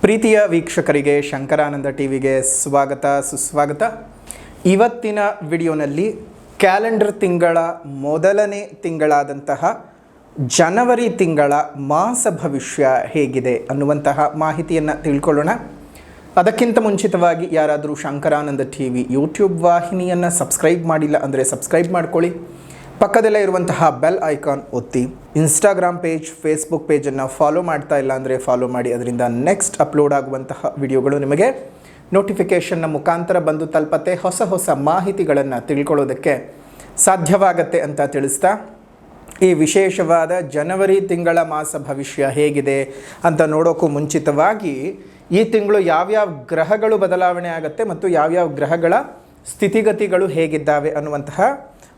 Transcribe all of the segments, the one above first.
ಪ್ರೀತಿಯ ವೀಕ್ಷಕರಿಗೆ ಶಂಕರಾನಂದ ಟಿವಿಗೆ ಸ್ವಾಗತ ಸುಸ್ವಾಗತ. ಇವತ್ತಿನ ವಿಡಿಯೋನಲ್ಲಿ ಕ್ಯಾಲೆಂಡರ್ ತಿಂಗಳ ಮೊದಲನೇ ತಿಂಗಳಾದಂತಹ ಜನವರಿ ತಿಂಗಳ ಮಾಸ ಭವಿಷ್ಯ ಹೇಗಿದೆ ಅನ್ನುವಂತಹ ಮಾಹಿತಿಯನ್ನು ತಿಳ್ಕೊಳ್ಳೋಣ. ಅದಕ್ಕಿಂತ ಮುಂಚಿತವಾಗಿ ಯಾರಾದರೂ ಶಂಕರಾನಂದ ಟಿವಿ ಯೂಟ್ಯೂಬ್ ವಾಹಿನಿಯನ್ನು ಸಬ್ಸ್ಕ್ರೈಬ್ ಮಾಡಿಲ್ಲ ಅಂದರೆ ಸಬ್ಸ್ಕ್ರೈಬ್ ಮಾಡ್ಕೊಳ್ಳಿ. ಪಕ್ಕದಲ್ಲೇ ಇರುವಂತಹ ಬೆಲ್ ಐಕಾನ್ ಒತ್ತಿ. ಇನ್ಸ್ಟಾಗ್ರಾಮ್ ಪೇಜ್, ಫೇಸ್ಬುಕ್ ಪೇಜನ್ನು ಫಾಲೋ ಮಾಡ್ತಾ ಇಲ್ಲ ಅಂದರೆ ಫಾಲೋ ಮಾಡಿ. ಅದರಿಂದ ನೆಕ್ಸ್ಟ್ ಅಪ್ಲೋಡ್ ಆಗುವಂತಹ ವಿಡಿಯೋಗಳು ನಿಮಗೆ ನೋಟಿಫಿಕೇಷನ್ನ ಮುಖಾಂತರ ಬಂದು ತಲುಪತ್ತೆ. ಹೊಸ ಮಾಹಿತಿಗಳನ್ನು ತಿಳ್ಕೊಳ್ಳೋದಕ್ಕೆ ಸಾಧ್ಯವಾಗತ್ತೆ ಅಂತ ತಿಳಿಸ್ತಾ, ಈ ವಿಶೇಷವಾದ ಜನವರಿ ತಿಂಗಳ ಮಾಸ ಭವಿಷ್ಯ ಹೇಗಿದೆ ಅಂತ ನೋಡೋಕ್ಕೂ ಮುಂಚಿತವಾಗಿ ಈ ತಿಂಗಳು ಯಾವ್ಯಾವ ಗ್ರಹಗಳು ಬದಲಾವಣೆ ಆಗುತ್ತೆ ಮತ್ತು ಯಾವ್ಯಾವ ಗ್ರಹಗಳ ಸ್ಥಿತಿಗತಿಗಳು ಹೇಗಿದ್ದಾವೆ ಅನ್ನುವಂತಹ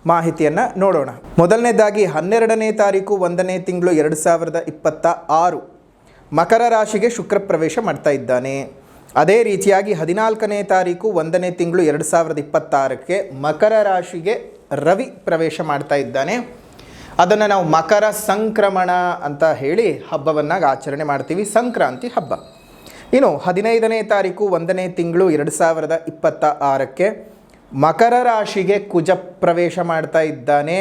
ಮಾಹಿತಿಯನ್ನು ನೋಡೋಣ. ಮೊದಲನೇದಾಗಿ 12ನೇ ತಾರೀಕು 1ನೇ ತಿಂಗಳು 2026 ಮಕರ ರಾಶಿಗೆ ಶುಕ್ರ ಪ್ರವೇಶ ಮಾಡ್ತಾ ಇದ್ದಾನೆ. ಅದೇ ರೀತಿಯಾಗಿ 14ನೇ ತಾರೀಕು 1ನೇ ತಿಂಗಳು 2026ಕ್ಕೆ ಮಕರ ರಾಶಿಗೆ ರವಿ ಪ್ರವೇಶ ಮಾಡ್ತಾ ಇದ್ದಾನೆ. ಅದನ್ನು ನಾವು ಮಕರ ಸಂಕ್ರಮಣ ಅಂತ ಹೇಳಿ ಹಬ್ಬವನ್ನು ಆಚರಣೆ ಮಾಡ್ತೀವಿ, ಸಂಕ್ರಾಂತಿ ಹಬ್ಬ. ಇನ್ನು 15ನೇ ತಾರೀಕು 1ನೇ ತಿಂಗಳು 2026ಕ್ಕೆ ಮಕರ ರಾಶಿಗೆ ಕುಜ ಪ್ರವೇಶ ಮಾಡ್ತಾ ಇದ್ದಾನೆ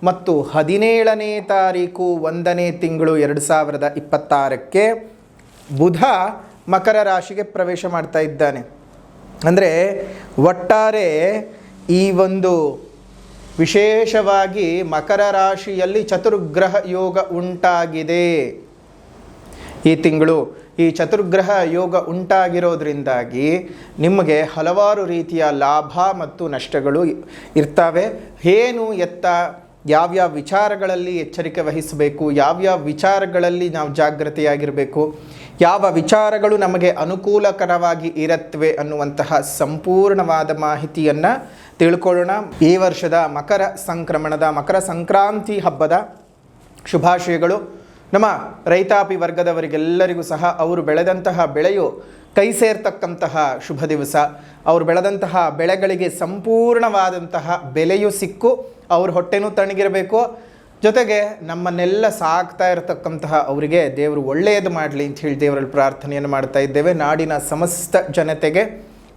ಮತ್ತು 17ನೇ ತಾರೀಕು 1ನೇ ತಿಂಗಳು 2026ಕ್ಕೆ ಬುಧ ಮಕರ ರಾಶಿಗೆ ಪ್ರವೇಶ ಮಾಡ್ತಾ ಇದ್ದಾನೆ. ಅಂದರೆ ಒಟ್ಟಾರೆ ಈ ಒಂದು ವಿಶೇಷವಾಗಿ ಮಕರ ರಾಶಿಯಲ್ಲಿ ಚತುರ್ಗ್ರಹ ಯೋಗ ಉಂಟಾಗಿದೆ. ಈ ತಿಂಗಳು ಈ ಚತುರ್ಗ್ರಹ ಯೋಗ ಉಂಟಾಗಿರೋದ್ರಿಂದಾಗಿ ನಿಮಗೆ ಹಲವಾರು ರೀತಿಯ ಲಾಭ ಮತ್ತು ನಷ್ಟಗಳು ಇರ್ತವೆ. ಏನು ಎತ್ತ ಯಾವ್ಯಾವ ವಿಚಾರಗಳಲ್ಲಿ ಎಚ್ಚರಿಕೆ ವಹಿಸಬೇಕು, ಯಾವ್ಯಾವ ವಿಚಾರಗಳಲ್ಲಿ ನಾವು ಜಾಗೃತಿಯಾಗಿರಬೇಕು, ಯಾವ ವಿಚಾರಗಳು ನಮಗೆ ಅನುಕೂಲಕರವಾಗಿ ಇರುತ್ತವೆ ಅನ್ನುವಂತಹ ಸಂಪೂರ್ಣವಾದ ಮಾಹಿತಿಯನ್ನು ತಿಳ್ಕೊಳ್ಳೋಣ. ಈ ವರ್ಷದ ಮಕರ ಸಂಕ್ರಮಣದ ಮಕರ ಸಂಕ್ರಾಂತಿ ಹಬ್ಬದ ಶುಭಾಶಯಗಳು. ನಮ್ಮ ರೈತಾಪಿ ವರ್ಗದವರಿಗೆಲ್ಲರಿಗೂ ಸಹ ಅವರು ಬೆಳೆದಂತಹ ಬೆಳೆಯು ಕೈ ಸೇರ್ತಕ್ಕಂತಹ ಶುಭ ದಿವಸ. ಅವರು ಬೆಳೆದಂತಹ ಬೆಳೆಗಳಿಗೆ ಸಂಪೂರ್ಣವಾದಂತಹ ಬೆಲೆಯು ಸಿಕ್ಕು ಅವ್ರ ಹೊಟ್ಟೆನೂ ತಣ್ಣಗಿರಬೇಕು. ಜೊತೆಗೆ ನಮ್ಮನ್ನೆಲ್ಲ ಸಾಕ್ತಾ ಇರತಕ್ಕಂತಹ ಅವರಿಗೆ ದೇವರು ಒಳ್ಳೆಯದು ಮಾಡಲಿ ಅಂತ ಹೇಳಿ ದೇವರಲ್ಲಿ ಪ್ರಾರ್ಥನೆಯನ್ನು ಮಾಡ್ತಾ ಇದ್ದೇವೆ. ನಾಡಿನ ಸಮಸ್ತ ಜನತೆಗೆ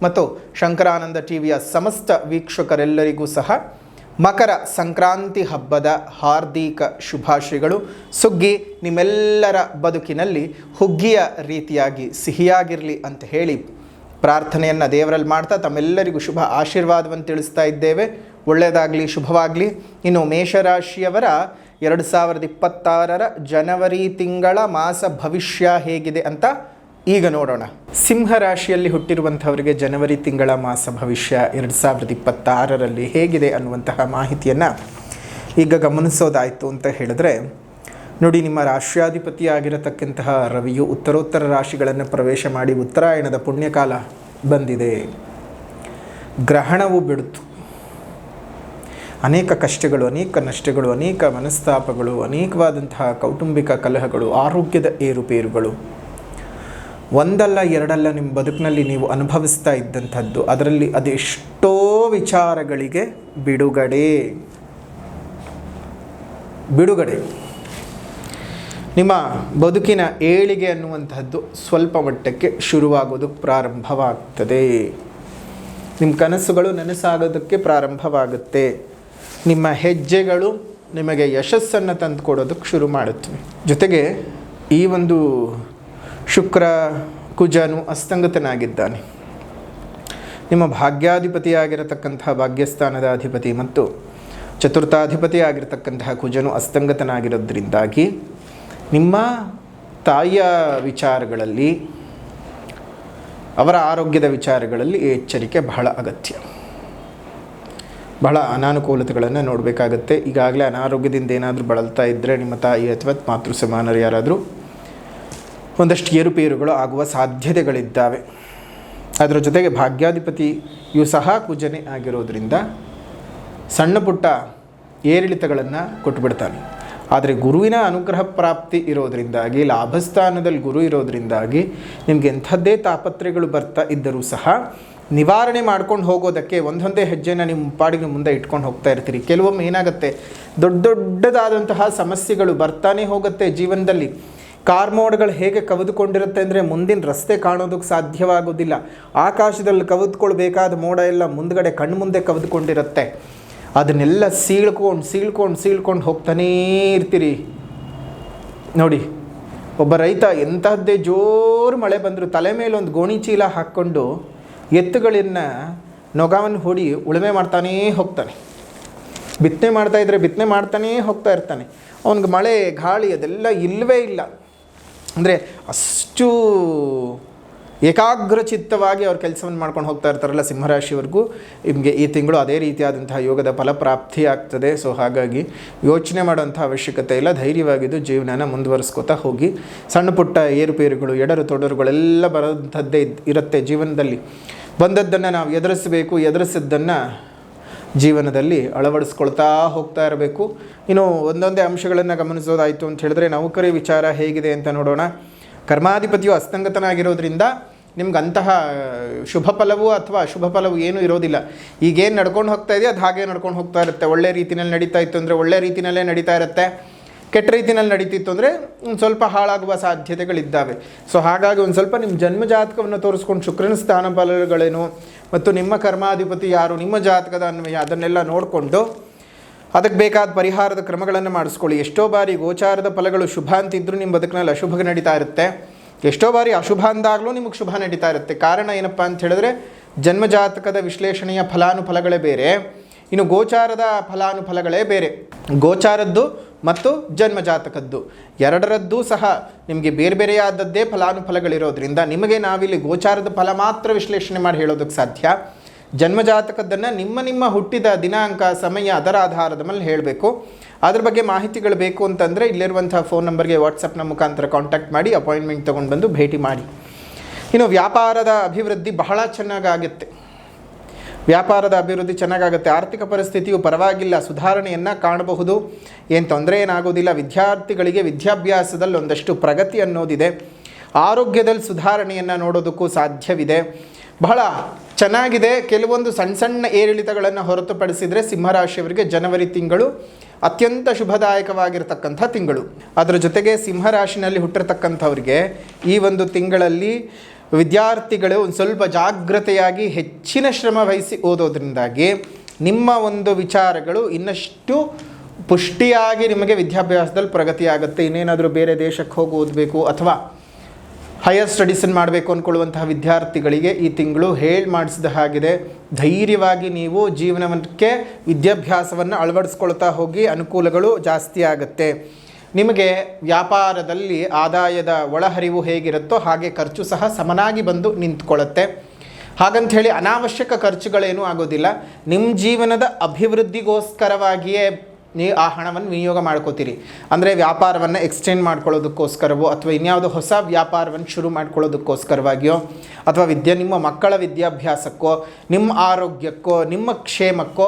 ಮತ್ತು ಶಂಕರಾನಂದ ಟಿವಿಯ ಸಮಸ್ತ ವೀಕ್ಷಕರೆಲ್ಲರಿಗೂ ಸಹ ಮಕರ ಸಂಕ್ರಾಂತಿ ಹಬ್ಬದ ಹಾರ್ದಿಕ ಶುಭಾಶಯಗಳು. ಸುಗ್ಗಿ ನಿಮ್ಮೆಲ್ಲರ ಬದುಕಿನಲ್ಲಿ ಹುಗ್ಗಿಯ ರೀತಿಯಾಗಿ ಸಿಹಿಯಾಗಿರಲಿ ಅಂತ ಹೇಳಿ ಪ್ರಾರ್ಥನೆಯನ್ನು ದೇವರಲ್ಲಿ ಮಾಡ್ತಾ ತಮ್ಮೆಲ್ಲರಿಗೂ ಶುಭ ಆಶೀರ್ವಾದವನ್ನು ತಿಳಿಸ್ತಾ ಇದ್ದೇವೆ. ಒಳ್ಳೆಯದಾಗಲಿ, ಶುಭವಾಗಲಿ. ಇನ್ನು ಮೇಷರಾಶಿಯವರ 2026 ಜನವರಿ ತಿಂಗಳ ಮಾಸ ಭವಿಷ್ಯ ಹೇಗಿದೆ ಅಂತ ಈಗ ನೋಡೋಣ. ಸಿಂಹ ರಾಶಿಯಲ್ಲಿ ಹುಟ್ಟಿರುವಂಥವರಿಗೆ ಜನವರಿ ತಿಂಗಳ ಮಾಸ ಭವಿಷ್ಯ 2026ರಲ್ಲಿ ಹೇಗಿದೆ ಅನ್ನುವಂತಹ ಮಾಹಿತಿಯನ್ನು ಈಗ ಗಮನಿಸೋದಾಯಿತು ಅಂತ ಹೇಳಿದ್ರೆ, ನೋಡಿ, ನಿಮ್ಮ ರಾಶ್ಯಾಧಿಪತಿ ಆಗಿರತಕ್ಕಂತಹ ರವಿಯು ಉತ್ತರೋತ್ತರ ರಾಶಿಗಳನ್ನು ಪ್ರವೇಶ ಮಾಡಿ ಉತ್ತರಾಯಣದ ಪುಣ್ಯಕಾಲ ಬಂದಿದೆ. ಗ್ರಹಣವು ಬಿಡ್ತು. ಅನೇಕ ಕಷ್ಟಗಳು, ಅನೇಕ ನಷ್ಟಗಳು, ಅನೇಕ ಮನಸ್ತಾಪಗಳು, ಅನೇಕವಾದಂತಹ ಕೌಟುಂಬಿಕ ಕಲಹಗಳು, ಆರೋಗ್ಯದ ಏರುಪೇರುಗಳು ಒಂದಲ್ಲ ಎರಡಲ್ಲ ನಿಮ್ಮ ಬದುಕಿನಲ್ಲಿ ನೀವು ಅನುಭವಿಸ್ತಾ ಇದ್ದಂಥದ್ದು. ಅದರಲ್ಲಿ ಅದೆಷ್ಟೋ ವಿಚಾರಗಳಿಗೆ ಬಿಡುಗಡೆ ನಿಮ್ಮ ಬದುಕಿನ ಏಳಿಗೆ ಅನ್ನುವಂತಹದ್ದು ಸ್ವಲ್ಪ ಮಟ್ಟಕ್ಕೆ ಶುರುವಾಗೋದು ಪ್ರಾರಂಭವಾಗ್ತದೆ. ನಿಮ್ಮ ಕನಸುಗಳು ನನಸಾಗೋದಕ್ಕೆ ಪ್ರಾರಂಭವಾಗುತ್ತೆ. ನಿಮ್ಮ ಹೆಜ್ಜೆಗಳು ನಿಮಗೆ ಯಶಸ್ಸನ್ನು ತಂದುಕೊಡೋದಕ್ಕೆ ಶುರು ಮಾಡುತ್ತವೆ. ಜೊತೆಗೆ ಈ ಒಂದು ಶುಕ್ರ ಕುಜನು ಅಸ್ತಂಗತನಾಗಿದ್ದಾನೆ. ನಿಮ್ಮ ಭಾಗ್ಯಾಧಿಪತಿಯಾಗಿರತಕ್ಕಂತಹ ಭಾಗ್ಯಸ್ಥಾನದ ಅಧಿಪತಿ ಮತ್ತು ಚತುರ್ಥಾಧಿಪತಿ ಆಗಿರತಕ್ಕಂತಹ ಕುಜನು ಅಸ್ತಂಗತನಾಗಿರೋದ್ರಿಂದಾಗಿ ನಿಮ್ಮ ತಾಯಿಯ ವಿಚಾರಗಳಲ್ಲಿ, ಅವರ ಆರೋಗ್ಯದ ವಿಚಾರಗಳಲ್ಲಿ ಎಚ್ಚರಿಕೆ ಬಹಳ ಅಗತ್ಯ. ಬಹಳ ಅನಾನುಕೂಲತೆಗಳನ್ನು ನೋಡಬೇಕಾಗತ್ತೆ. ಈಗಾಗಲೇ ಅನಾರೋಗ್ಯದಿಂದ ಏನಾದರೂ ಬಳಲ್ತಾ ಇದ್ದರೆ ನಿಮ್ಮ ತಾಯಿ ಅಥವಾ ಮಾತೃ ಸಮಾನರು ಯಾರಾದರೂ ಒಂದಷ್ಟು ಏರುಪೇರುಗಳು ಆಗುವ ಸಾಧ್ಯತೆಗಳಿದ್ದಾವೆ. ಅದರ ಜೊತೆಗೆ ಭಾಗ್ಯಾಧಿಪತಿಯು ಸಹ ಕುಜನೇ ಆಗಿರೋದ್ರಿಂದ ಸಣ್ಣ ಪುಟ್ಟ ಏರಿಳಿತಗಳನ್ನು ಕೊಟ್ಟುಬಿಡ್ತಾನೆ. ಆದರೆ ಗುರುವಿನ ಅನುಗ್ರಹ ಪ್ರಾಪ್ತಿ ಇರೋದರಿಂದಾಗಿ, ಲಾಭಸ್ಥಾನದಲ್ಲಿ ಗುರು ಇರೋದರಿಂದಾಗಿ ನಿಮಗೆ ಎಂಥದ್ದೇ ತಾಪತ್ರೆಗಳು ಬರ್ತಾ ಇದ್ದರೂ ಸಹ ನಿವಾರಣೆ ಮಾಡ್ಕೊಂಡು ಹೋಗೋದಕ್ಕೆ ಒಂದೊಂದೇ ಹೆಜ್ಜೆನ ನಿಮ್ಮ ಪಾಡಿಗೆ ಮುಂದೆ ಇಟ್ಕೊಂಡು ಹೋಗ್ತಾ ಇರ್ತೀರಿ. ಕೆಲವೊಮ್ಮೆ ಏನಾಗುತ್ತೆ, ದೊಡ್ಡದಾದಂತಹ ಸಮಸ್ಯೆಗಳು ಬರ್ತಾನೆ ಹೋಗುತ್ತೆ ಜೀವನದಲ್ಲಿ. ಕಾರ್ಮೋಡಗಳು ಹೇಗೆ ಕವಿದುಕೊಂಡಿರುತ್ತೆ ಅಂದರೆ ಮುಂದಿನ ರಸ್ತೆ ಕಾಣೋದಕ್ಕೆ ಸಾಧ್ಯವಾಗೋದಿಲ್ಲ. ಆಕಾಶದಲ್ಲಿ ಕವಿದುಕೊಳ್ಬೇಕಾದ ಮೋಡ ಎಲ್ಲ ಮುಂದ್ಗಡೆ ಕಣ್ಮುಂದೆ ಕವಿದುಕೊಂಡಿರುತ್ತೆ. ಅದನ್ನೆಲ್ಲ ಸೀಳ್ಕೊಂಡು ಹೋಗ್ತಾನೇ ಇರ್ತೀರಿ. ನೋಡಿ, ಒಬ್ಬ ರೈತ ಎಂತಹದ್ದೇ ಜೋರು ಮಳೆ ಬಂದರೂ ತಲೆ ಮೇಲೆ ಒಂದು ಗೋಣಿ ಚೀಲ ಹಾಕ್ಕೊಂಡು ಎತ್ತುಗಳನ್ನು ನೊಗವನ್ನು ಹೊಡಿ ಉಳುಮೆ ಮಾಡ್ತಾನೇ ಹೋಗ್ತಾನೆ. ಬಿತ್ತನೆ ಮಾಡ್ತಾನೇ ಹೋಗ್ತಾ ಇರ್ತಾನೆ. ಅವನಿಗೆ ಮಳೆ ಗಾಳಿ ಅದೆಲ್ಲ ಇಲ್ಲವೇ ಇಲ್ಲ. ಅಂದರೆ ಅಷ್ಟು ಏಕಾಗ್ರಚಿತ್ತವಾಗಿ ಅವ್ರ ಕೆಲಸವನ್ನು ಮಾಡ್ಕೊಂಡು ಹೋಗ್ತಾ ಇರ್ತಾರಲ್ಲ ಸಿಂಹರಾಶಿಯವರೆಗೂ ನಿಮಗೆ ಈ ತಿಂಗಳು ಅದೇ ರೀತಿಯಾದಂತಹ ಯೋಗದ ಫಲಪ್ರಾಪ್ತಿ ಆಗ್ತದೆ. ಸೊ ಹಾಗಾಗಿ ಯೋಚನೆ ಮಾಡೋಂಥ ಅವಶ್ಯಕತೆ ಇಲ್ಲ. ಧೈರ್ಯವಾಗಿದ್ದು ಜೀವನನ ಮುಂದುವರಿಸ್ಕೋತಾ ಹೋಗಿ. ಸಣ್ಣ ಪುಟ್ಟ ಏರುಪೇರುಗಳು, ಎಡರು ತೊಡರುಗಳೆಲ್ಲ ಬರೋಂಥದ್ದೇ ಇರುತ್ತೆ ಜೀವನದಲ್ಲಿ. ಬಂದದ್ದನ್ನು ನಾವು ಎದುರಿಸಿದ್ದನ್ನು ಜೀವನದಲ್ಲಿ ಅಳವಡಿಸ್ಕೊಳ್ತಾ ಹೋಗ್ತಾ ಇರಬೇಕು. ಇನ್ನು ಒಂದೊಂದೇ ಅಂಶಗಳನ್ನು ಗಮನಿಸೋದಾಯಿತು ಅಂತ ಹೇಳಿದ್ರೆ ನೌಕರಿ ವಿಚಾರ ಹೇಗಿದೆ ಅಂತ ನೋಡೋಣ. ಕರ್ಮಾಧಿಪತಿಯು ಅಸ್ತಂಗತನಾಗಿರೋದ್ರಿಂದ ನಿಮ್ಗೆ ಅಂತಹ ಶುಭ ಫಲವು ಅಥವಾ ಅಶುಭ ಫಲವು ಏನೂ ಇರೋದಿಲ್ಲ. ಈಗೇನು ನಡ್ಕೊಂಡು ಹೋಗ್ತಾ ಇದೆಯೋ ಅದು ಹಾಗೆ ನಡ್ಕೊಂಡು ಹೋಗ್ತಾ ಇರುತ್ತೆ. ಒಳ್ಳೆ ರೀತಿಯಲ್ಲಿ ನಡೀತಾ ಇತ್ತು ಅಂದರೆ ಒಳ್ಳೆ ರೀತಿಯಲ್ಲೇ ನಡೀತಾ ಇರುತ್ತೆ. ಕೆಟ್ಟ ರೀತಿಯಲ್ಲಿ ನಡೀತಿತ್ತು ಅಂದರೆ ಒಂದು ಸ್ವಲ್ಪ ಹಾಳಾಗುವ ಸಾಧ್ಯತೆಗಳಿದ್ದಾವೆ. ಸೊ ಹಾಗಾಗಿ ಒಂದು ಸ್ವಲ್ಪ ನಿಮ್ಮ ಜನ್ಮ ಜಾತಕವನ್ನು ತೋರಿಸ್ಕೊಂಡು ಶುಕ್ರನ ಸ್ಥಾನ ಫಲಗಳೇನು ಮತ್ತು ನಿಮ್ಮ ಕರ್ಮಾಧಿಪತಿ ಯಾರು, ನಿಮ್ಮ ಜಾತಕದ ಅನ್ವಯ ಅದನ್ನೆಲ್ಲ ನೋಡಿಕೊಂಡು ಅದಕ್ಕೆ ಬೇಕಾದ ಪರಿಹಾರದ ಕ್ರಮಗಳನ್ನು ಮಾಡಿಸ್ಕೊಳ್ಳಿ. ಎಷ್ಟೋ ಬಾರಿ ಗೋಚಾರದ ಫಲಗಳು ಶುಭ ಅಂತಿದ್ದರೂ ನಿಮ್ಮ ಬದುಕಿನಲ್ಲಿ ಅಶುಭ ನಡೀತಾ ಇರುತ್ತೆ. ಎಷ್ಟೋ ಬಾರಿ ಅಶುಭ ಅಂದಾಗಲೂ ನಿಮಗೆ ಶುಭ ನಡೀತಾ ಇರುತ್ತೆ. ಕಾರಣ ಏನಪ್ಪ ಅಂತ ಹೇಳಿದ್ರೆ ಜನ್ಮಜಾತಕದ ವಿಶ್ಲೇಷಣೆಯ ಫಲಾನುಫಲಗಳೇ ಬೇರೆ, ಇನ್ನು ಗೋಚಾರದ ಫಲಾನುಫಲಗಳೇ ಬೇರೆ. ಗೋಚಾರದ್ದು ಮತ್ತು ಜನ್ಮಜಾತಕದ್ದು ಎರಡರದ್ದೂ ಸಹ ನಿಮಗೆ ಬೇರೆ ಬೇರೆಯಾದದ್ದೇ ಫಲಾನುಫಲಗಳಿರೋದ್ರಿಂದ ನಿಮಗೆ ನಾವಿಲ್ಲಿ ಗೋಚಾರದ ಫಲ ಮಾತ್ರ ವಿಶ್ಲೇಷಣೆ ಮಾಡಿ ಹೇಳೋದಕ್ಕೆ ಸಾಧ್ಯ. ಜನ್ಮಜಾತಕದ್ದನ್ನು ನಿಮ್ಮ ಹುಟ್ಟಿದ ದಿನಾಂಕ, ಸಮಯ ಅದರ ಆಧಾರದ ಮೇಲೆ ಹೇಳಬೇಕು. ಅದ್ರ ಬಗ್ಗೆ ಮಾಹಿತಿಗಳು ಬೇಕು ಅಂತಂದರೆ ಇಲ್ಲಿರುವಂಥ ಫೋನ್ ನಂಬರ್ಗೆ ವಾಟ್ಸಪ್ನ ಮುಖಾಂತರ ಕಾಂಟ್ಯಾಕ್ಟ್ ಮಾಡಿ ಅಪಾಯಿಂಟ್ಮೆಂಟ್ ತೊಗೊಂಡು ಬಂದು ಭೇಟಿ ಮಾಡಿ. ಇನ್ನು ವ್ಯಾಪಾರದ ಅಭಿವೃದ್ಧಿ ಬಹಳ ಚೆನ್ನಾಗಾಗುತ್ತೆ. ಆರ್ಥಿಕ ಪರಿಸ್ಥಿತಿಯು ಪರವಾಗಿಲ್ಲ, ಸುಧಾರಣೆಯನ್ನು ಕಾಣಬಹುದು. ಏನು ತೊಂದರೆ ಏನಾಗೋದಿಲ್ಲ. ವಿದ್ಯಾರ್ಥಿಗಳಿಗೆ ವಿದ್ಯಾಭ್ಯಾಸದಲ್ಲಿ ಒಂದಷ್ಟು ಪ್ರಗತಿ ಅನ್ನೋದಿದೆ. ಆರೋಗ್ಯದಲ್ಲಿ ಸುಧಾರಣೆಯನ್ನು ನೋಡೋದಕ್ಕೂ ಸಾಧ್ಯವಿದೆ. ಬಹಳ ಚೆನ್ನಾಗಿದೆ. ಕೆಲವೊಂದು ಸಣ್ಣ ಏರಿಳಿತಗಳನ್ನು ಹೊರತುಪಡಿಸಿದರೆ ಸಿಂಹರಾಶಿಯವರಿಗೆ ಜನವರಿ ತಿಂಗಳು ಅತ್ಯಂತ ಶುಭದಾಯಕವಾಗಿರತಕ್ಕಂಥ ತಿಂಗಳು. ಅದರ ಜೊತೆಗೆ ಸಿಂಹರಾಶಿನಲ್ಲಿ ಹುಟ್ಟಿರ್ತಕ್ಕಂಥವ್ರಿಗೆ ಈ ಒಂದು ತಿಂಗಳಲ್ಲಿ ವಿದ್ಯಾರ್ಥಿಗಳು ಒಂದು ಸ್ವಲ್ಪ ಜಾಗ್ರತೆಯಾಗಿ ಹೆಚ್ಚಿನ ಶ್ರಮ ವಹಿಸಿ ಓದೋದ್ರಿಂದಾಗಿ ನಿಮ್ಮ ಒಂದು ವಿಚಾರಗಳು ಇನ್ನಷ್ಟು ಪುಷ್ಟಿಯಾಗಿ ನಿಮಗೆ ವಿದ್ಯಾಭ್ಯಾಸದಲ್ಲಿ ಪ್ರಗತಿಯಾಗುತ್ತೆ. ಇನ್ನೇನಾದರೂ ಬೇರೆ ದೇಶಕ್ಕೆ ಹೋಗಿ ಓದಬೇಕು ಅಥವಾ ಹೈಯರ್ ಸ್ಟಡೀಸನ್ನು ಮಾಡಬೇಕು ಅಂದ್ಕೊಳ್ಳುವಂತಹ ವಿದ್ಯಾರ್ಥಿಗಳಿಗೆ ಈ ತಿಂಗಳು ಮಾಡಿಸಿದ ಹಾಗಿದೆ. ಧೈರ್ಯವಾಗಿ ನೀವು ಜೀವನಕ್ಕೆ ವಿದ್ಯಾಭ್ಯಾಸವನ್ನು ಅಳವಡಿಸ್ಕೊಳ್ತಾ ಹೋಗಿ ಅನುಕೂಲಗಳು ಜಾಸ್ತಿ ಆಗುತ್ತೆ. ನಿಮಗೆ ವ್ಯಾಪಾರದಲ್ಲಿ ಆದಾಯದ ಒಳಹರಿವು ಹೇಗಿರುತ್ತೋ ಹಾಗೆ ಖರ್ಚು ಸಹ ಸಮನಾಗಿ ಬಂದು ನಿಂತ್ಕೊಳ್ಳುತ್ತೆ. ಹಾಗಂಥೇಳಿ ಅನಾವಶ್ಯಕ ಖರ್ಚುಗಳೇನೂ ಆಗೋದಿಲ್ಲ. ನಿಮ್ಮ ಜೀವನದ ಅಭಿವೃದ್ಧಿಗೋಸ್ಕರವಾಗಿಯೇ ನೀವು ಆ ಹಣವನ್ನು ವಿನಿಯೋಗ ಮಾಡ್ಕೋತೀರಿ. ಅಂದರೆ ವ್ಯಾಪಾರವನ್ನು ಎಕ್ಸ್ಟೆಂಡ್ ಮಾಡ್ಕೊಳ್ಳೋದಕ್ಕೋಸ್ಕರವೋ ಅಥವಾ ಇನ್ಯಾವುದೋ ಹೊಸ ವ್ಯಾಪಾರವನ್ನು ಶುರು ಮಾಡ್ಕೊಳ್ಳೋದಕ್ಕೋಸ್ಕರವಾಗಿಯೋ ಅಥವಾ ನಿಮ್ಮ ಮಕ್ಕಳ ವಿದ್ಯಾಭ್ಯಾಸಕ್ಕೋ, ನಿಮ್ಮ ಆರೋಗ್ಯಕ್ಕೋ, ನಿಮ್ಮ ಕ್ಷೇಮಕ್ಕೋ,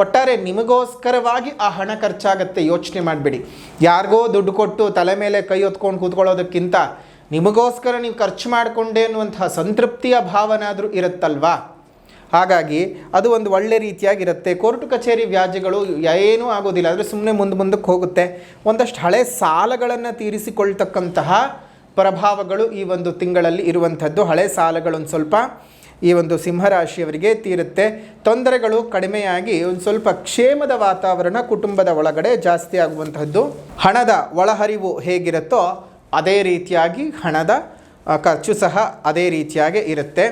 ಒಟ್ಟಾರೆ ನಿಮಗೋಸ್ಕರವಾಗಿ ಆ ಹಣ ಖರ್ಚಾಗತ್ತೆ. ಯೋಚನೆ ಮಾಡಬೇಡಿ. ಯಾರಿಗೋ ದುಡ್ಡು ಕೊಟ್ಟು ತಲೆ ಮೇಲೆ ಕೈ ಹೊತ್ಕೊಂಡು ಕೂತ್ಕೊಳ್ಳೋದಕ್ಕಿಂತ ನಿಮಗೋಸ್ಕರ ನೀವು ಖರ್ಚು ಮಾಡಿಕೊಂಡೆ ಅನ್ನುವಂತಹ ಸಂತೃಪ್ತಿಯ ಭಾವನಾದರೂ ಇರುತ್ತಲ್ವಾ. ಹಾಗಾಗಿ ಅದು ಒಂದು ಒಳ್ಳೆ ರೀತಿಯಾಗಿರುತ್ತೆ. ಕೋರ್ಟು ಕಚೇರಿ ವ್ಯಾಜ್ಯಗಳು ಏನೂ ಆಗೋದಿಲ್ಲ. ಅಂದರೆ ಸುಮ್ಮನೆ ಮುಂದಕ್ಕೆ ಹೋಗುತ್ತೆ. ಒಂದಷ್ಟು ಹಳೆ ಸಾಲಗಳನ್ನು ತೀರಿಸಿಕೊಳ್ತಕ್ಕಂತಹ ಪ್ರಭಾವಗಳು ಈ ಒಂದು ತಿಂಗಳಲ್ಲಿ ಇರುವಂಥದ್ದು. ಹಳೆ ಸಾಲಗಳೊಂದು ಸ್ವಲ್ಪ ಈ ಒಂದು ಸಿಂಹರಾಶಿಯವರಿಗೆ ತೀರುತ್ತೆ. ತೊಂದರೆಗಳು ಕಡಿಮೆಯಾಗಿ ಒಂದು ಸ್ವಲ್ಪ ಕ್ಷೇಮದ ವಾತಾವರಣ ಕುಟುಂಬದ ಒಳಗಡೆ ಜಾಸ್ತಿ ಆಗುವಂತಹದ್ದು. ಹಣದ ಒಳಹರಿವು ಹೇಗಿರುತ್ತೋ ಅದೇ ರೀತಿಯಾಗಿ ಹಣದ ಖರ್ಚು ಸಹ ಅದೇ ರೀತಿಯಾಗಿ ಇರುತ್ತೆ.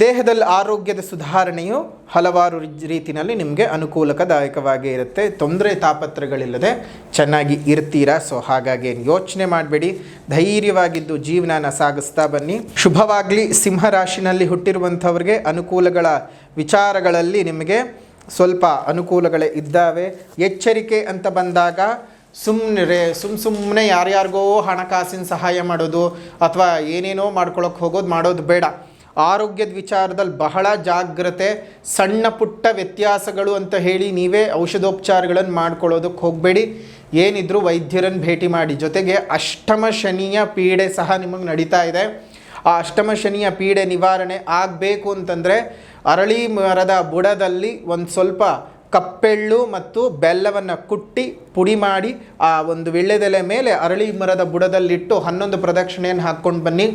ದೇಹದಲ್ಲಿ ಆರೋಗ್ಯದ ಸುಧಾರಣೆಯು ಹಲವಾರು ರೀತಿಯಲ್ಲಿ ನಿಮಗೆ ಅನುಕೂಲಕದಾಯಕವಾಗಿ ಇರುತ್ತೆ. ತೊಂದರೆ ತಾಪತ್ರಗಳಿಲ್ಲದೆ ಚೆನ್ನಾಗಿ ಇರ್ತೀರಾ. ಸೊ ಹಾಗಾಗಿ ಯೋಚನೆ ಮಾಡಬೇಡಿ, ಧೈರ್ಯವಾಗಿದ್ದು ಜೀವನನ ಸಾಗಿಸ್ತಾ ಬನ್ನಿ. ಶುಭವಾಗಲಿ. ಸಿಂಹರಾಶಿನಲ್ಲಿ ಹುಟ್ಟಿರುವಂಥವ್ರಿಗೆ ಅನುಕೂಲಗಳ ವಿಚಾರಗಳಲ್ಲಿ ನಿಮಗೆ ಸ್ವಲ್ಪ ಅನುಕೂಲಗಳೇ ಇದ್ದಾವೆ. ಎಚ್ಚರಿಕೆ ಅಂತ ಬಂದಾಗ ಸುಮ್ಮನೆ ಯಾರ್ಯಾರಿಗೋ ಹಣಕಾಸಿನ ಸಹಾಯ ಮಾಡೋದು ಅಥವಾ ಏನೇನೋ ಮಾಡೋದು ಬೇಡ. ಆರೋಗ್ಯದ ವಿಚಾರದಲ್ಲಿ ಬಹಳ ಜಾಗ್ರತೆ. ಸಣ್ಣ ಪುಟ್ಟ ವ್ಯತ್ಯಾಸಗಳು ಅಂತ ಹೇಳಿ ನೀವೇ ಔಷಧೋಪಚಾರಗಳನ್ನು ಮಾಡ್ಕೊಳ್ಳೋದಕ್ಕೆ ಹೋಗಬೇಡಿ. ಏನಿದ್ರೂ ವೈದ್ಯರನ್ನು ಭೇಟಿ ಮಾಡಿ. ಜೊತೆಗೆ ಅಷ್ಟಮ ಶನಿಯ ಪೀಡೆ ಸಹ ನಿಮಗೆ ನಡೀತಾ ಇದೆ. ಆ ಅಷ್ಟಮ ಶನಿಯ ಪೀಡೆ ನಿವಾರಣೆ ಆಗಬೇಕು ಅಂತಂದರೆ ಅರಳಿ ಮರದ ಬುಡದಲ್ಲಿ ಒಂದು ಸ್ವಲ್ಪ ಕಪ್ಪೆಳ್ಳು ಮತ್ತು ಬೆಲ್ಲವನ್ನು ಕುಟ್ಟಿ ಪುಡಿ ಮಾಡಿ ಆ ಒಂದು ವೀಳ್ಯದೆಲೆ ಮೇಲೆ ಅರಳಿ ಮರದ ಬುಡದಲ್ಲಿಟ್ಟು 11 ಪ್ರದಕ್ಷಿಣೆಯನ್ನು ಹಾಕ್ಕೊಂಡು ಬನ್ನಿ.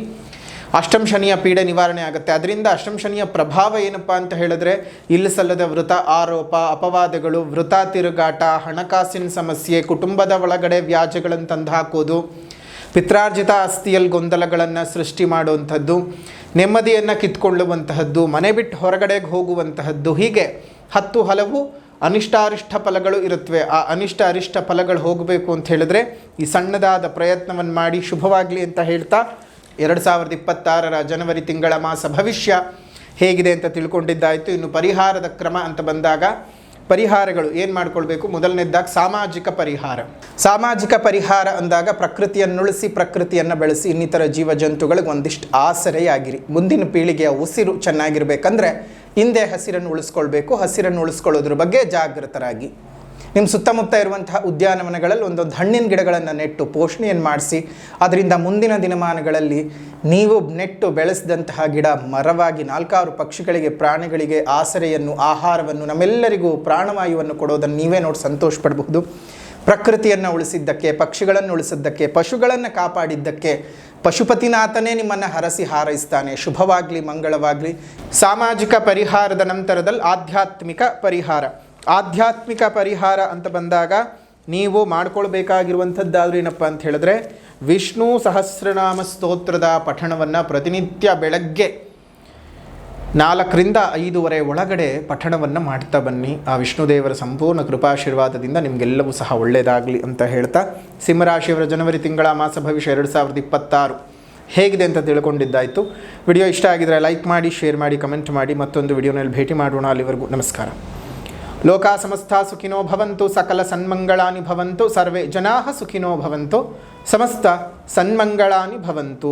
ಅಷ್ಟಮ ಶನಿಯ ಪೀಡೆ ನಿವಾರಣೆ ಆಗುತ್ತೆ. ಅದರಿಂದ ಅಷ್ಟಮ ಶನಿಯ ಪ್ರಭಾವ ಏನಪ್ಪ ಅಂತ ಹೇಳಿದ್ರೆ ಇಲ್ಲ ಸಲ್ಲದ ವೃತ ಆರೋಪ, ಅಪವಾದಗಳು, ವೃತ ತಿರುಗಾಟ, ಹಣಕಾಸಿನ ಸಮಸ್ಯೆ, ಕುಟುಂಬದ ಒಳಗಡೆ ವ್ಯಾಜ್ಯಗಳನ್ನು ತಂದು ಹಾಕೋದು, ಪಿತ್ರಾರ್ಜಿತ ಆಸ್ತಿಯಲ್ಲಿ ಗೊಂದಲಗಳನ್ನು ಸೃಷ್ಟಿ ಮಾಡುವಂಥದ್ದು, ನೆಮ್ಮದಿಯನ್ನು ಕಿತ್ಕೊಳ್ಳುವಂತಹದ್ದು, ಮನೆ ಬಿಟ್ಟು ಹೊರಗಡೆಗೆ ಹೋಗುವಂತಹದ್ದು, ಹೀಗೆ 10 ಹಲವು ಅನಿಷ್ಟಾರಿಷ್ಟ ಫಲಗಳು ಇರುತ್ತವೆ. ಆ ಅನಿಷ್ಟ ಅರಿಷ್ಟ ಫಲಗಳು ಹೋಗಬೇಕು ಅಂತ ಹೇಳಿದ್ರೆ ಈ ಸಣ್ಣದಾದ ಪ್ರಯತ್ನವನ್ನು ಮಾಡಿ ಶುಭವಾಗಲಿ ಅಂತ ಹೇಳ್ತಾ 2026 ಜನವರಿ ತಿಂಗಳ ಮಾಸ ಭವಿಷ್ಯ ಹೇಗಿದೆ ಅಂತ ತಿಳ್ಕೊಂಡಿದ್ದಾಯಿತು. ಇನ್ನು ಪರಿಹಾರದ ಕ್ರಮ ಅಂತ ಬಂದಾಗ ಪರಿಹಾರಗಳು ಏನು ಮಾಡ್ಕೊಳ್ಬೇಕು? ಮೊದಲನೇದಾಗಿ ಸಾಮಾಜಿಕ ಪರಿಹಾರ. ಸಾಮಾಜಿಕ ಪರಿಹಾರ ಅಂದಾಗ ಪ್ರಕೃತಿಯನ್ನುಳಿಸಿ ಪ್ರಕೃತಿಯನ್ನು ಬೆಳೆಸಿ ಇನ್ನಿತರ ಜೀವ ಜಂತುಗಳಿಗೆ ಒಂದಿಷ್ಟು ಆಸರೆಯಾಗಿರಿ. ಮುಂದಿನ ಪೀಳಿಗೆಯ ಉಸಿರು ಚೆನ್ನಾಗಿರ್ಬೇಕಂದ್ರೆ ಹಿಂದೆ ಹಸಿರನ್ನು ಉಳಿಸ್ಕೊಳ್ಬೇಕು. ಹಸಿರನ್ನು ಉಳಿಸ್ಕೊಳ್ಳೋದ್ರ ಬಗ್ಗೆ ಜಾಗೃತರಾಗಿ ನಿಮ್ಮ ಸುತ್ತಮುತ್ತ ಇರುವಂತಹ ಉದ್ಯಾನವನಗಳಲ್ಲಿ ಒಂದೊಂದು ಹಣ್ಣಿನ ಗಿಡಗಳನ್ನು ನೆಟ್ಟು ಪೋಷಣೆಯನ್ನು ಮಾಡಿಸಿ ಅದರಿಂದ ಮುಂದಿನ ದಿನಮಾನಗಳಲ್ಲಿ ನೀವು ನೆಟ್ಟು ಬೆಳೆಸಿದಂತಹ ಗಿಡ ಮರವಾಗಿ 4 ಪಕ್ಷಿಗಳಿಗೆ, ಪ್ರಾಣಿಗಳಿಗೆ ಆಸರೆಯನ್ನು, ಆಹಾರವನ್ನು, ನಮ್ಮೆಲ್ಲರಿಗೂ ಪ್ರಾಣವಾಯುವನ್ನು ಕೊಡೋದನ್ನು ನೀವೇ ನೋಡಿ ಸಂತೋಷ ಪಡಬಹುದು. ಪ್ರಕೃತಿಯನ್ನು ಉಳಿಸಿದ್ದಕ್ಕೆ, ಪಕ್ಷಿಗಳನ್ನು ಉಳಿಸಿದ್ದಕ್ಕೆ, ಪಶುಗಳನ್ನು ಕಾಪಾಡಿದ್ದಕ್ಕೆ ಪಶುಪತಿನಾಥನೇ ನಿಮ್ಮನ್ನು ಹರಸಿ ಹಾರೈಸ್ತಾನೆ. ಶುಭವಾಗಲಿ, ಮಂಗಳವಾಗಲಿ. ಸಾಮಾಜಿಕ ಪರಿಹಾರದ ನಂತರದಲ್ಲಿ ಆಧ್ಯಾತ್ಮಿಕ ಪರಿಹಾರ. ಆಧ್ಯಾತ್ಮಿಕ ಪರಿಹಾರ ಅಂತ ಬಂದಾಗ ನೀವು ಮಾಡ್ಕೊಳ್ಬೇಕಾಗಿರುವಂಥದ್ದಾದ್ರೂ ಏನಪ್ಪ ಅಂತ ಹೇಳಿದ್ರೆ ವಿಷ್ಣು ಸಹಸ್ರನಾಮ ಸ್ತೋತ್ರದ ಪಠಣವನ್ನು ಪ್ರತಿನಿತ್ಯ ಬೆಳಗ್ಗೆ 4ರಿಂದ 5 ಒಳಗಡೆ ಪಠಣವನ್ನು ಮಾಡ್ತಾ ಬನ್ನಿ. ಆ ವಿಷ್ಣುದೇವರ ಸಂಪೂರ್ಣ ಕೃಪಾಶೀರ್ವಾದದಿಂದ ನಿಮಗೆಲ್ಲವೂ ಸಹ ಒಳ್ಳೆಯದಾಗಲಿ ಅಂತ ಹೇಳ್ತಾ ಸಿಂಹರಾಶಿಯವರ ಜನವರಿ ತಿಂಗಳ ಮಾಸ ಭವಿಷ್ಯ 2026 ಹೇಗಿದೆ ಅಂತ ತಿಳ್ಕೊಂಡಿದ್ದಾಯಿತು. ವಿಡಿಯೋ ಇಷ್ಟ ಆಗಿದರೆ ಲೈಕ್ ಮಾಡಿ, ಶೇರ್ ಮಾಡಿ, ಕಮೆಂಟ್ ಮಾಡಿ. ಮತ್ತೊಂದು ವಿಡಿಯೋನಲ್ಲಿ ಭೇಟಿ ಮಾಡೋಣ. ಅಲ್ಲಿವರೆಗೂ ನಮಸ್ಕಾರ. ಲೋಕಾ ಸಮಸ್ತ ಸುಖಿನೋ ಭವಂತು, ಸಕಲ ಸನ್ಮಂಗಳಾನಿ ಭವಂತು, ಸರ್ವೇ ಜನಾಃ ಸುಖಿನೋ ಭವಂತು, ಸಮಸ್ತ ಸನ್ಮಂಗಳಾನಿ ಭವಂತು.